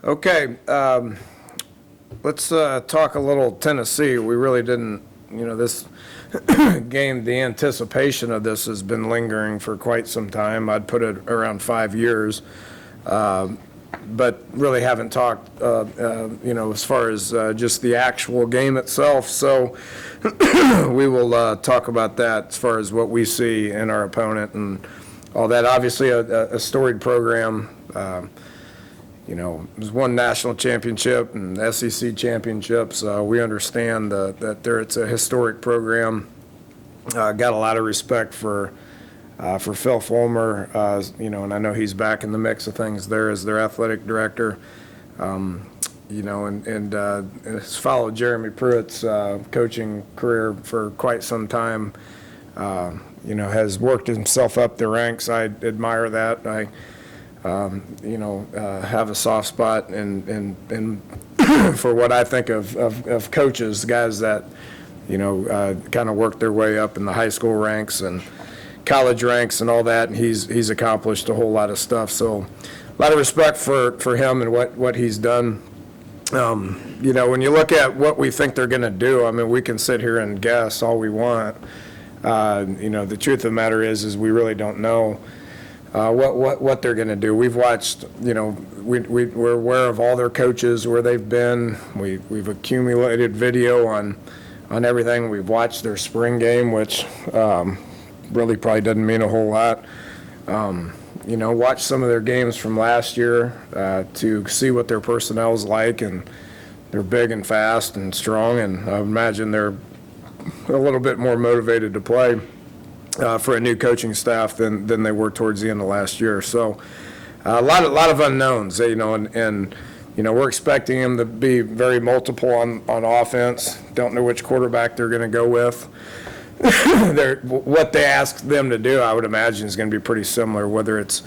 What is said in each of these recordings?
Okay, let's talk a little Tennessee. We really didn't, this game, the anticipation of this has been lingering for quite some time. I'd put it around 5 years, but really haven't talked, as far as just the actual game itself. So we will talk about that as far as what we see in our opponent and all that. Obviously, a storied program. There's one national championship and SEC championships. We understand that it's a historic program. Got a lot of respect for Phil Fulmer, and I know he's back in the mix of things there as their athletic director. And has followed Jeremy Pruitt's coaching career for quite some time. Has worked himself up the ranks. I admire that. I have a soft spot and for what I think of coaches, guys that, kind of work their way up in the high school ranks and college ranks and all that. And he's accomplished a whole lot of stuff. So a lot of respect for him and what he's done. When you look at what we think they're going to do, I mean, we can sit here and guess all we want. The truth of the matter is we really don't know what they're going to do. We've watched, we're aware of all their coaches, where they've been. We've accumulated video on everything. We've watched their spring game, which really probably doesn't mean a whole lot. Watch some of their games from last year to see what their personnel's like, and they're big and fast and strong, and I imagine they're a little bit more motivated to play for a new coaching staff than they were towards the end of last year. So a lot of unknowns, and we're expecting them to be very multiple on offense. Don't know which quarterback they're going to go with. What they ask them to do, I would imagine, is going to be pretty similar, whether it's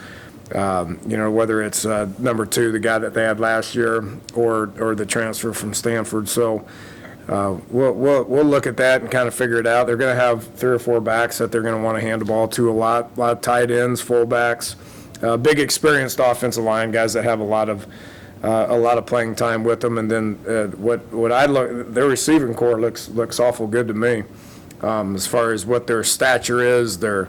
number 2, the guy that they had last year, or the transfer from Stanford. So we'll look at that and kind of figure it out. They're going to have 3 or 4 backs that they're going to want to hand the ball to a lot of tight ends, fullbacks, big experienced offensive line guys that have a lot of playing time with them. And then their receiving core looks awful good to me, as far as what their stature is. Their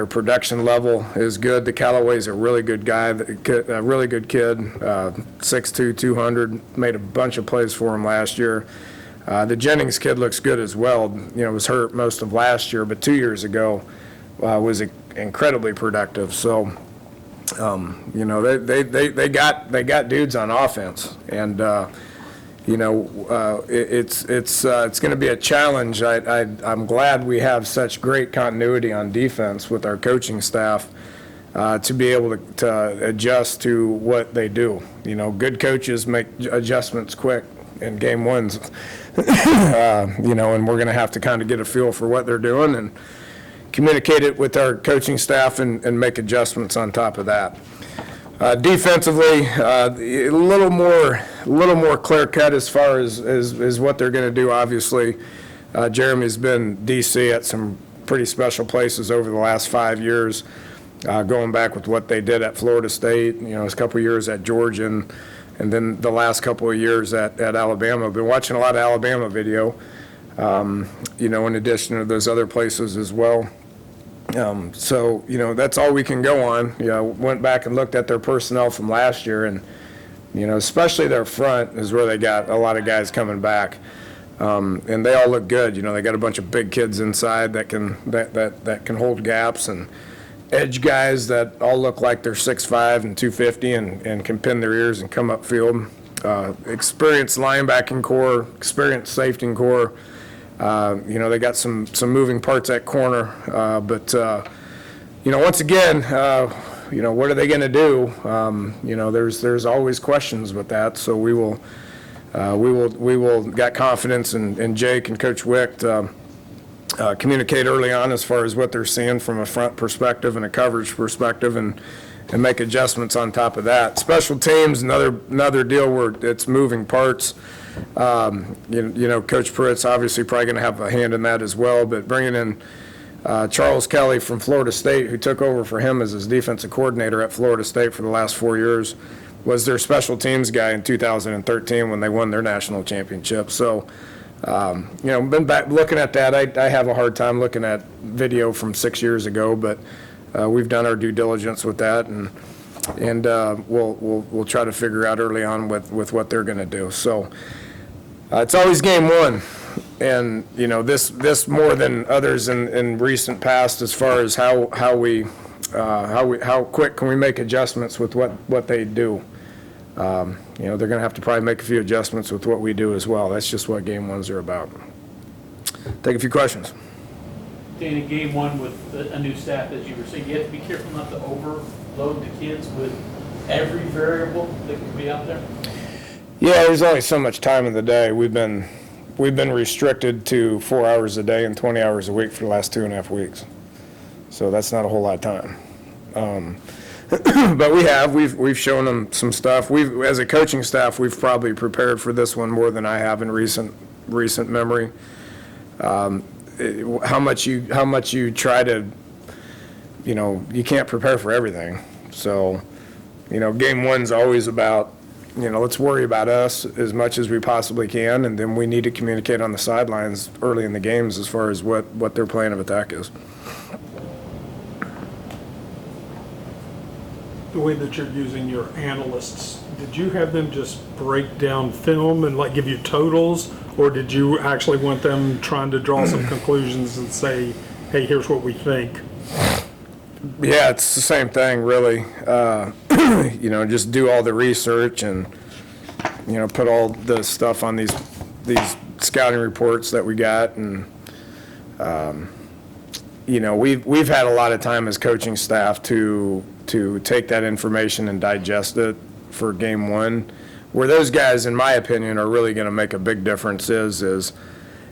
production level is good. The Callaway's a really good guy, a really good kid, 6'2", 200, made a bunch of plays for him last year. The Jennings kid looks good as well. Was hurt most of last year, but 2 years ago was incredibly productive. So, they got dudes on offense, and it's going to be a challenge. I'm glad we have such great continuity on defense with our coaching staff to be able to adjust to what they do. Good coaches make adjustments quick in game ones, and we're going to have to kind of get a feel for what they're doing and communicate it with our coaching staff and make adjustments on top of that. Defensively, a little more clear cut as far as what they're going to do. Obviously, Jeremy's been DC at some pretty special places over the last 5 years, going back with what they did at Florida State. A couple of years at Georgia, and then the last couple of years at Alabama. I've been watching a lot of Alabama video, in addition to those other places as well. So that's all we can go on. Went back and looked at their personnel from last year, and especially their front is where they got a lot of guys coming back, and they all look good. They got a bunch of big kids inside that can hold gaps, and edge guys that all look like they're 6'5" and 250 and can pin their ears and come upfield. Experienced linebacking core, experienced safety core. They got some moving parts at corner, but once again, what are they going to do? There's always questions with that. So we will got confidence in Jake and Coach Wick to communicate early on as far as what they're seeing from a front perspective and a coverage perspective, and make adjustments on top of that. Special teams, another deal where it's moving parts. Coach Pruitt's obviously probably going to have a hand in that as well, but bringing in Charles Kelly from Florida State, who took over for him as his defensive coordinator at Florida State for the last 4 years, was their special teams guy in 2013 when they won their national championship. So, been back looking at that. I have a hard time looking at video from 6 years ago, but we've done our due diligence with that, and we'll try to figure out early on with what they're going to do. So it's always game one, and this more than others in recent past as far as how quick can we make adjustments with what they do. They're going to have to probably make a few adjustments with what we do as well. That's just what game ones are about. Take a few questions. Dana, game one with a new staff, as you were saying, you have to be careful not to overload the kids with every variable that can be out there? Yeah, there's only so much time in the day. We've been restricted to 4 hours a day and 20 hours a week for the last 2.5 weeks. So that's not a whole lot of time. But we've shown them some stuff. As a coaching staff, we've probably prepared for this one more than I have in recent memory. How much you try to, you can't prepare for everything. So, game one's always about, let's worry about us as much as we possibly can, and then we need to communicate on the sidelines early in the games as far as what their plan of attack is. The way that you're using your analysts, did you have them just break down film and give you totals, or did you actually want them trying to draw some conclusions and say, hey, here's what we think? Yeah, it's the same thing, really. Just do all the research and, put all the stuff on these scouting reports that we got. And, we've had a lot of time as coaching staff to take that information and digest it for game one. Where those guys, in my opinion, are really going to make a big difference is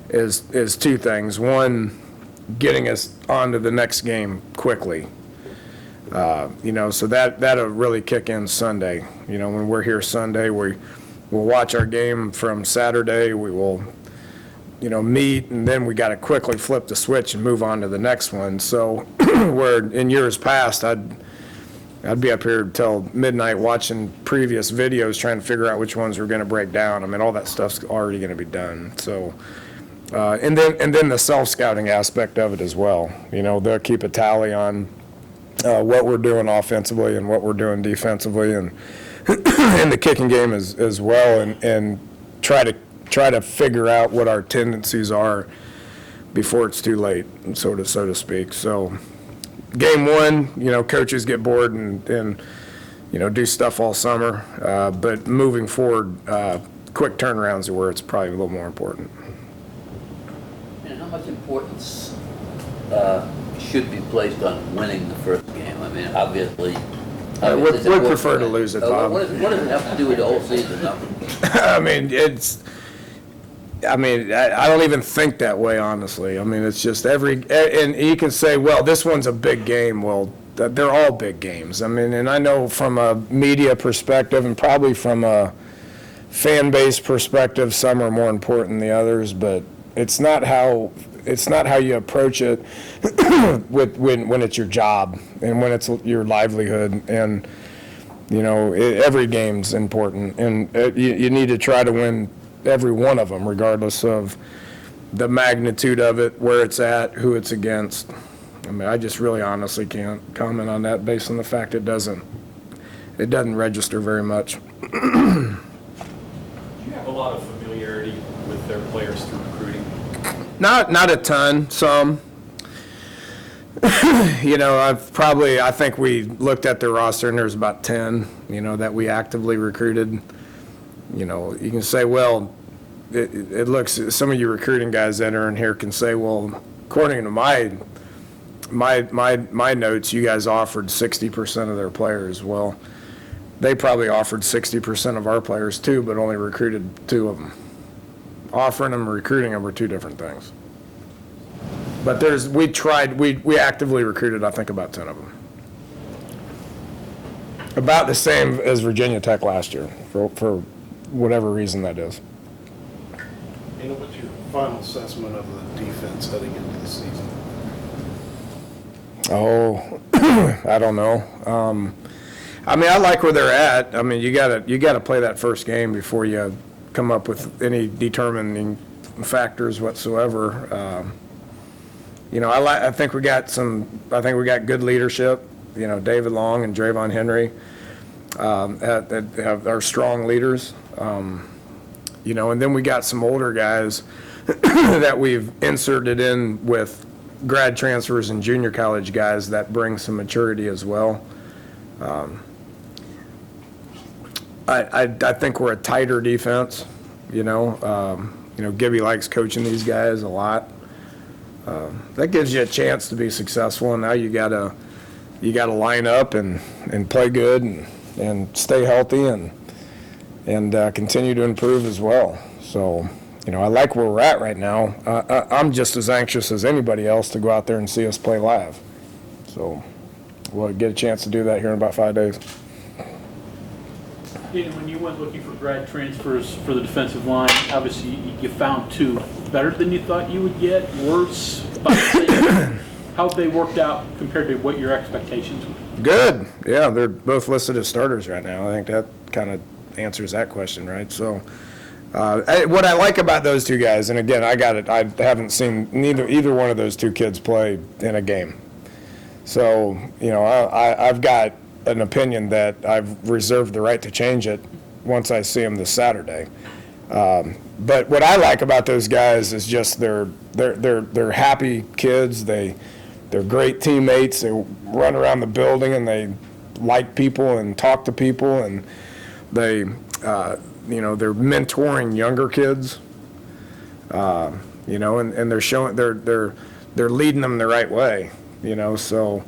two things. One, getting us on to the next game quickly. So that'll really kick in Sunday. When we're here Sunday, we'll watch our game from Saturday. We will, meet, and then we got to quickly flip the switch and move on to the next one. So where in years past, I'd be up here till midnight watching previous videos trying to figure out which ones we're going to break down. I mean, all that stuff's already going to be done. So, and then the self-scouting aspect of it as well. They'll keep a tally on what we're doing offensively and what we're doing defensively, and in the kicking game as well, and try to figure out what our tendencies are before it's too late, so to speak. So. Game one, coaches get bored and do stuff all summer. But moving forward, quick turnarounds are where it's probably a little more important. And how much importance should be placed on winning the first game? I mean, obviously we'd prefer to lose it, Bob. What does it have to do with the whole season, though? I don't even think that way, honestly. I mean, it's just and you can say, well, this one's a big game. Well, they're all big games. I mean, and I know from a media perspective and probably from a fan base perspective, some are more important than the others, but it's not how you approach it when it's your job and when it's your livelihood. And, every game's important, and you need to try to win every one of them, regardless of the magnitude of it, where it's at, who it's against. I mean, I just really honestly can't comment on that based on the fact it doesn't register very much. Do you have a lot of familiarity with their players through recruiting? Not a ton, some. I think we looked at their roster and there's about 10, that we actively recruited. You can say, well, it looks, some of you recruiting guys that are in here can say, well, according to my notes, you guys offered 60% of their players. Well, they probably offered 60% of our players too, but only recruited 2 of them. Offering them and recruiting them are 2 different things. But we actively recruited, I think, about 10 of them. About the same as Virginia Tech last year, for whatever reason that is. What's your final assessment of the defense heading into the season? Oh, I don't know. I mean, I like where they're at. I mean, you gotta play that first game before you come up with any determining factors whatsoever. I think we got good leadership. David Long and Drayvon Henry are strong leaders. And then we got some older guys that we've inserted in with grad transfers and junior college guys that bring some maturity as well. I think we're a tighter defense. Gibby likes coaching these guys a lot. That gives you a chance to be successful, and now you gotta line up and play good and stay healthy and continue to improve as well. So, I like where we're at right now. I'm just as anxious as anybody else to go out there and see us play live. So we'll get a chance to do that here in about 5 days. Dana, when you went looking for grad transfers for the defensive line, obviously you found two. Better than you thought you would get? Worse? About the same? How have they worked out compared to what your expectations were? Good. Yeah, they're both listed as starters right now. I think that kind of answers that question, right? So what I like about those two guys, and again, I haven't seen either one of those two kids play in a game. So, I've got an opinion that I've reserved the right to change it once I see them this Saturday. But what I like about those guys is just they're happy kids. They're great teammates. They run around the building and they like people and talk to people, and they're mentoring younger kids. And they're showing they're leading them the right way. So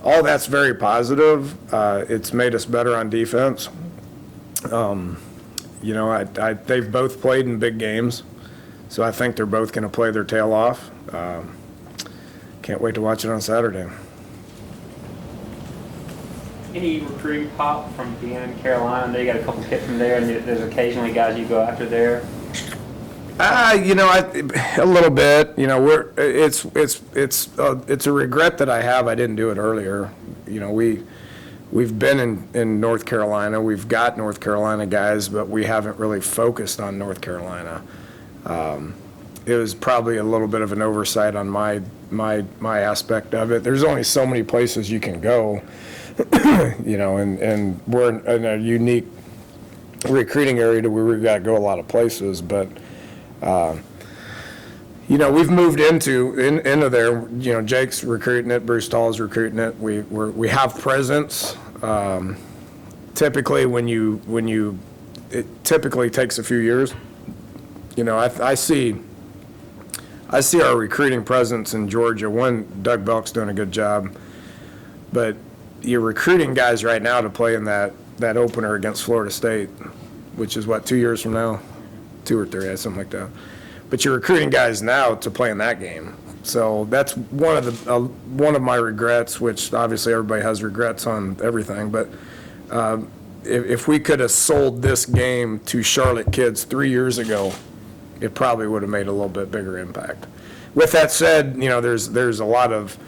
all that's very positive. It's made us better on defense. They've both played in big games, so I think they're both going to play their tail off. Can't wait to watch it on Saturday. Any recruiting pop from being in Carolina? I know you got a couple kids from there, and there's occasionally guys you go after there. A little bit. It's a regret that I have. I didn't do it earlier. We've been in North Carolina. We've got North Carolina guys, but we haven't really focused on North Carolina. It was probably a little bit of an oversight on my aspect of it. There's only so many places you can go, and we're in a unique recruiting area where we've got to go a lot of places. But we've moved into there. Jake's recruiting it. Bruce Tall's recruiting it. We have presence. Typically, it typically takes a few years. I see our recruiting presence in Georgia. Doug Belk's doing a good job, but you're recruiting guys right now to play in that opener against Florida State, which is 2 years from now, 2 or 3, something like that. But you're recruiting guys now to play in that game. So that's one of my regrets, which obviously everybody has regrets on everything. But if we could have sold this game to Charlotte kids 3 years ago, it probably would have made a little bit bigger impact. With that said, there's a lot of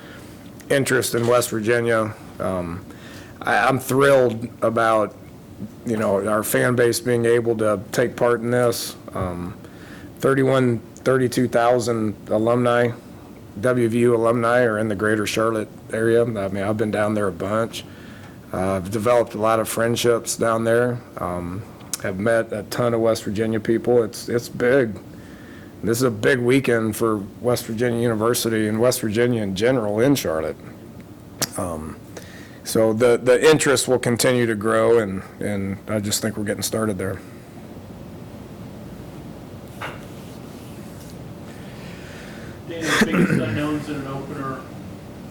interest in West Virginia. I'm thrilled about our fan base being able to take part in this. 32,000 alumni, WVU alumni, are in the greater Charlotte area. I mean, I've been down there a bunch. I've developed a lot of friendships down there. Have met a ton of West Virginia people. It's big. This is a big weekend for West Virginia University and West Virginia in general in Charlotte. So the interest will continue to grow, and I just think we're getting started there. Dana, the biggest unknowns in an opener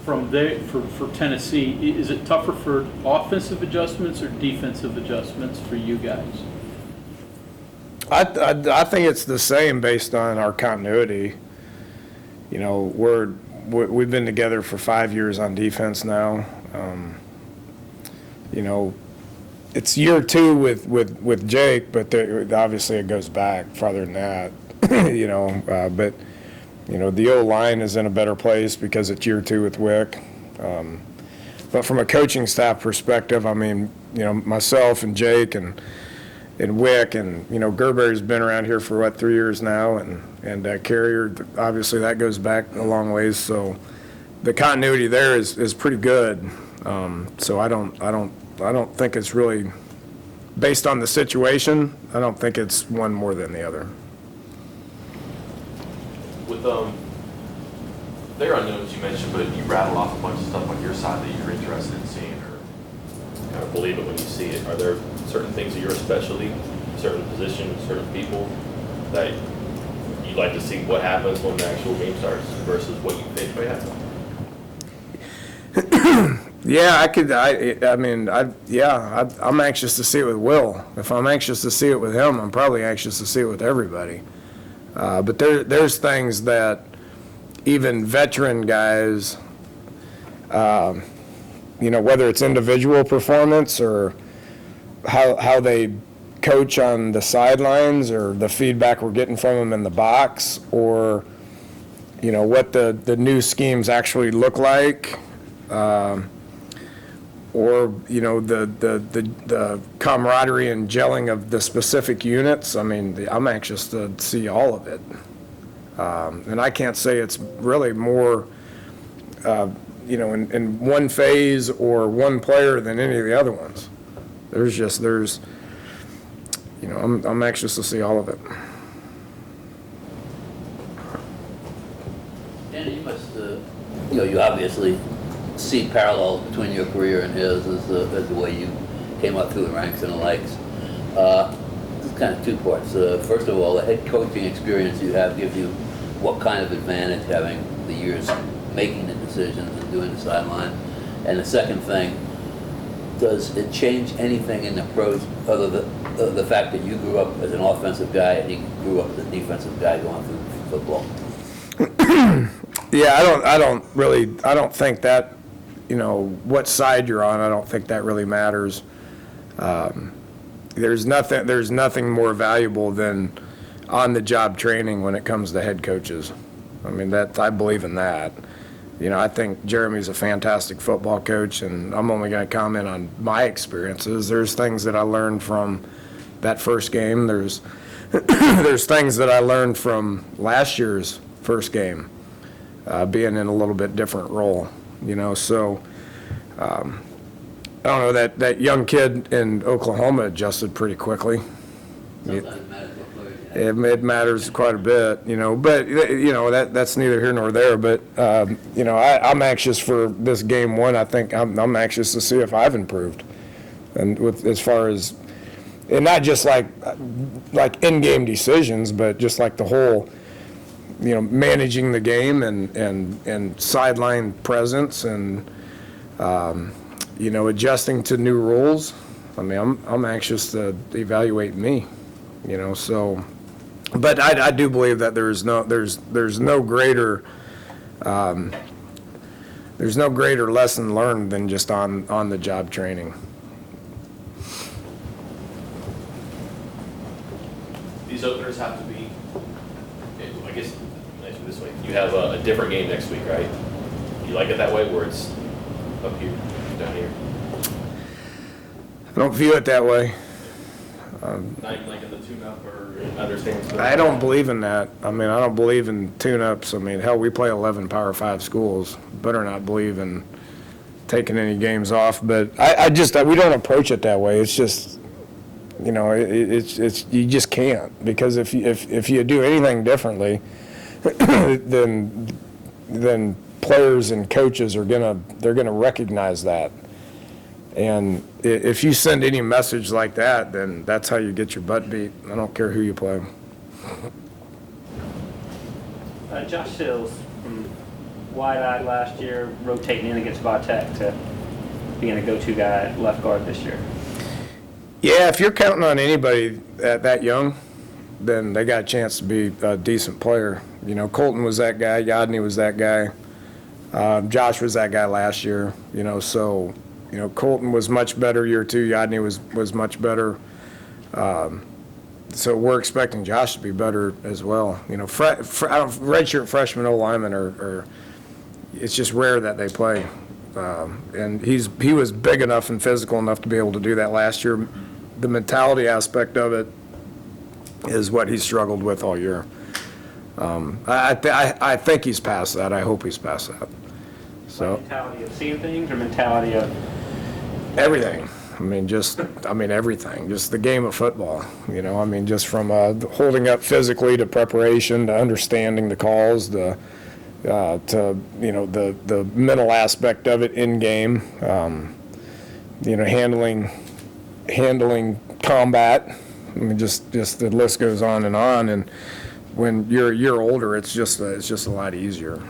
from there for Tennessee, is it tougher for offensive adjustments or defensive adjustments for you guys? I think it's the same based on our continuity. We've been together for 5 years on defense now. It's year 2 with Jake, but obviously it goes back farther than that. But the O-line is in a better place because it's year 2 with Wick. But from a coaching staff perspective, I mean, myself and Jake and Wick and, Gerberry's been around here for, 3 years now, and Carrier, obviously that goes back a long ways, so the continuity there is pretty good. So I don't think it's really, based on the situation, I don't think it's one more than the other. With their unknowns you mentioned, but you rattle off a bunch of stuff on your side that you're interested in seeing or kind of believe it when you see it. Are there certain things that your specialty, certain positions, certain people that you'd like to see what happens when the actual game starts versus what you think may happen? Yeah, I'm anxious to see it with Will. If I'm anxious to see it with him, I'm probably anxious to see it with everybody. But there's things that even veteran guys, whether it's individual performance or how they coach on the sidelines or the feedback we're getting from them in the box or, what the new schemes actually look like. Or, the camaraderie and gelling of the specific units. I mean, I'm anxious to see all of it. And I can't say it's really more, in one phase or one player than any of the other ones. I'm anxious to see all of it. Dana, you must, you obviously see parallels between your career and his as the way you came up through the ranks and the likes. This is kind of two parts. First of all, the head coaching experience you have gives you what kind of advantage having the years making the decisions and doing the sideline? And the second thing, does it change anything in the pros other than the fact that you grew up as an offensive guy and he grew up as a defensive guy going through football? Yeah, I don't think that, what side you're on, I don't think that really matters. There's nothing more valuable than on-the-job training when it comes to head coaches. I mean, I believe in that. I think Jeremy's a fantastic football coach, and I'm only going to comment on my experiences. There's things that I learned from that first game. There's things that I learned from last year's first game, being in a little bit different role, So I don't know, that young kid in Oklahoma adjusted pretty quickly. It matters quite a bit, but, that's neither here nor there. But, I'm anxious for this game one. I think I'm anxious to see if I've improved. And as far as, and not just like in-game decisions, but just like the whole, managing the game and sideline presence and, adjusting to new rules. I mean, I'm anxious to evaluate me, so. But I do believe that there's no greater lesson learned than just on the job training. These openers have to be, I guess, this way. You have a different game next week, right? You like it that way, where it's up here, down here? I don't view it that way. Not like in the tune-up or understanding. I don't believe in that. I mean, I don't believe in tune-ups. I mean, hell, we play 11 Power 5 schools. Better not believe in taking any games off. But we don't approach it that way. It's just, it's you just can't, because if you do anything differently, then players and coaches they're gonna recognize that. And if you send any message like that, then that's how you get your butt beat. I don't care who you play. Josh Sills, from wide-eyed last year, rotating in against Vatek to being a go-to guy left guard this year. Yeah, if you're counting on anybody that young, then they got a chance to be a decent player. Colton was that guy. Yadney was that guy. Josh was that guy last year. So. Colton was much better year two. Yadney was much better. So we're expecting Josh to be better as well. Redshirt freshmen O linemen are it's just rare that they play And he was big enough and physical enough to be able to do that last year. The mentality aspect of it is what he struggled with all year. I think he's past that. I hope he's past that. So Mentality of seeing things or mentality of everything. Everything. Just the game of football. Just from holding up physically to preparation to understanding the calls, the mental aspect of it in game. Handling combat. Just the list goes on. And when you're a year older, it's just a lot easier.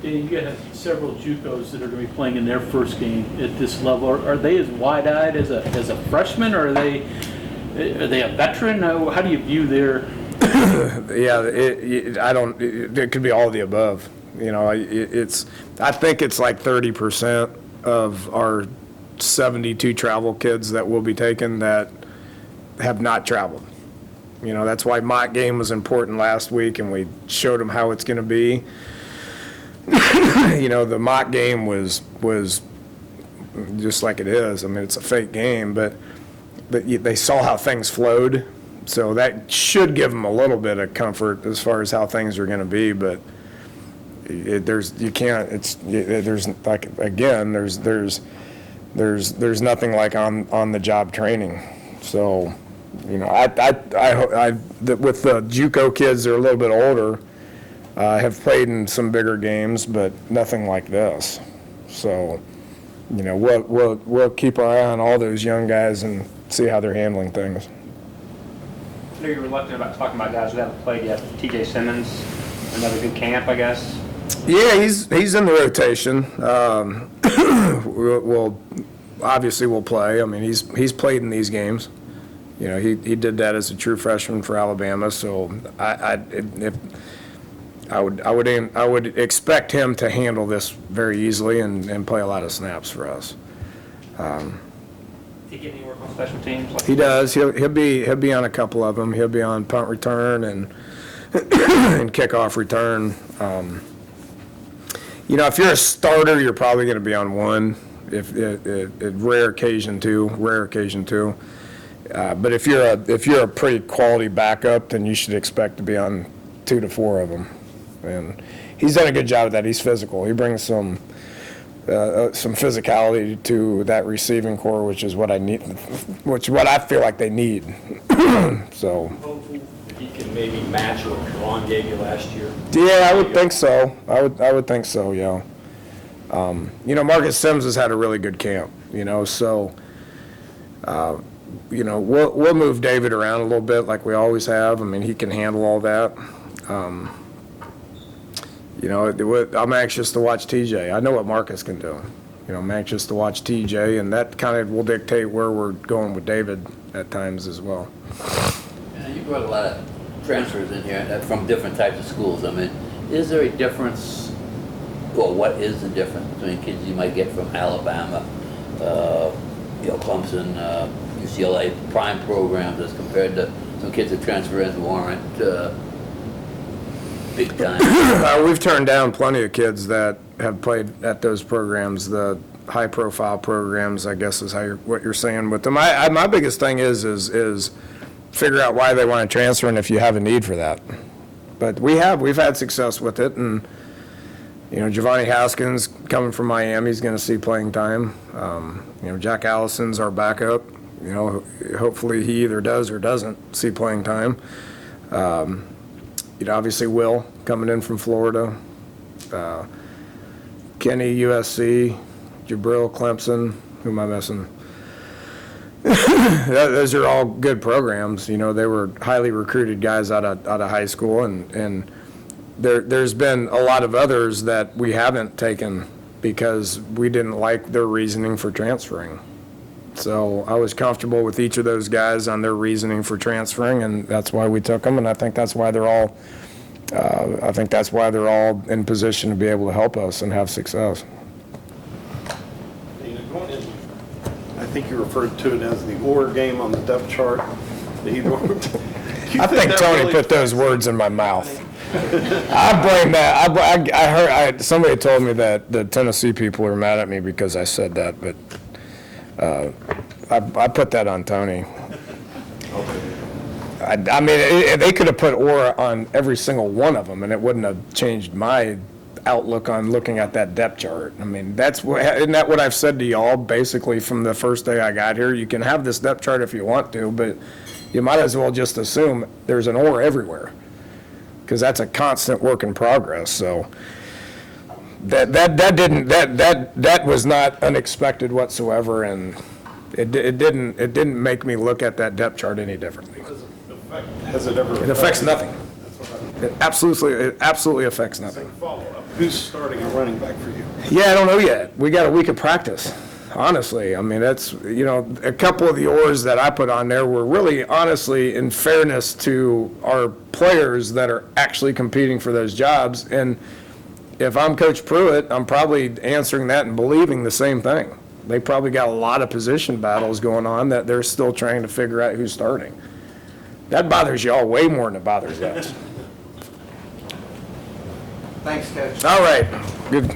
And you have several JUCOs that are going to be playing in their first game at this level. Are they as wide-eyed as a freshman, or are they a veteran? How do you view their? Yeah, it could be all of the above. I think it's like 30% of our 72 travel kids that will be taken that have not traveled. That's why mock game was important last week, and we showed them how it's going to be. The mock game was just like it is. It's a fake game, but they saw how things flowed, so that should give them a little bit of comfort as far as how things are going to be. But there's nothing like on the job training. So, with the JUCO kids, they're a little bit older. Have played in some bigger games, but nothing like this. So, we'll keep our eye on all those young guys and see how they're handling things. I know you're reluctant about talking about guys who haven't played yet. TJ Simmons, another good camp, I guess. Yeah, he's in the rotation. We'll play. He's played in these games. He did that as a true freshman for Alabama. So I would expect him to handle this very easily and play a lot of snaps for us. Does he get any work on special teams? He does. He'll be on a couple of them. He'll be on punt return and and kickoff return. If you're a starter, you're probably going to be on one. If rare occasion two. But if you're a pretty quality backup, then you should expect to be on 2 to 4 of them. And he's done a good job of that. He's physical. He brings some physicality to that receiving core, which is what I need, which is what I feel like they need. So. Hopeful if he can maybe match what Ron gave you last year. Yeah, I would think so. I would think so. Yeah. Marcus Sims has had a really good camp. So. We'll move David around a little bit like we always have. He can handle all that. I'm anxious to watch TJ. I know what Marcus can do. I'm anxious to watch TJ, and that kind of will dictate where we're going with David at times as well. You brought a lot of transfers in here from different types of schools. Is there a difference, or what is the difference between kids you might get from Alabama, Clemson, UCLA prime programs as compared to some kids that transfer in who aren't big time? We've turned down plenty of kids that have played at those programs, the high-profile programs, I guess is what you're saying with them. My biggest thing is figure out why they want to transfer and if you have a need for that. But we've had success with it, and Giovanni Haskins coming from Miami is going to see playing time. Jack Allison's our backup. Hopefully he either does or doesn't see playing time. Obviously Will coming in from Florida. Kenny, USC. Jabril, Clemson. Who am I missing? Those are all good programs. They were highly recruited guys out of high school, and there's been a lot of others that we haven't taken because we didn't like their reasoning for transferring. So I was comfortable with each of those guys on their reasoning for transferring, and that's why we took them. And I think that's why they're all. In position to be able to help us and have success. I think you referred to it as the or game on the depth chart. I think Tony put those words in my mouth. I blame that. I heard, somebody told me that the Tennessee people are mad at me because I said that, but I put that on Tony. I mean, they could have put Aura on every single one of them, and it wouldn't have changed my outlook on looking at that depth chart. I mean, isn't that what I've said to y'all basically from the first day I got here? You can have this depth chart if you want to, but you might as well just assume there's an Aura everywhere, because that's a constant work in progress. So that was not unexpected whatsoever, and it didn't make me look at that depth chart any differently. Has it ever? It affects nothing. It absolutely affects nothing. Follow-up. Who's starting a running back for you? Yeah, I don't know yet. We got a week of practice, honestly. I mean, that's, a couple of the oars that I put on there were really, honestly, in fairness to our players that are actually competing for those jobs. And if I'm Coach Pruitt, I'm probably answering that and believing the same thing. They probably got a lot of position battles going on that they're still trying to figure out who's starting. That bothers y'all way more than it bothers us. Thanks, Coach. All right, good.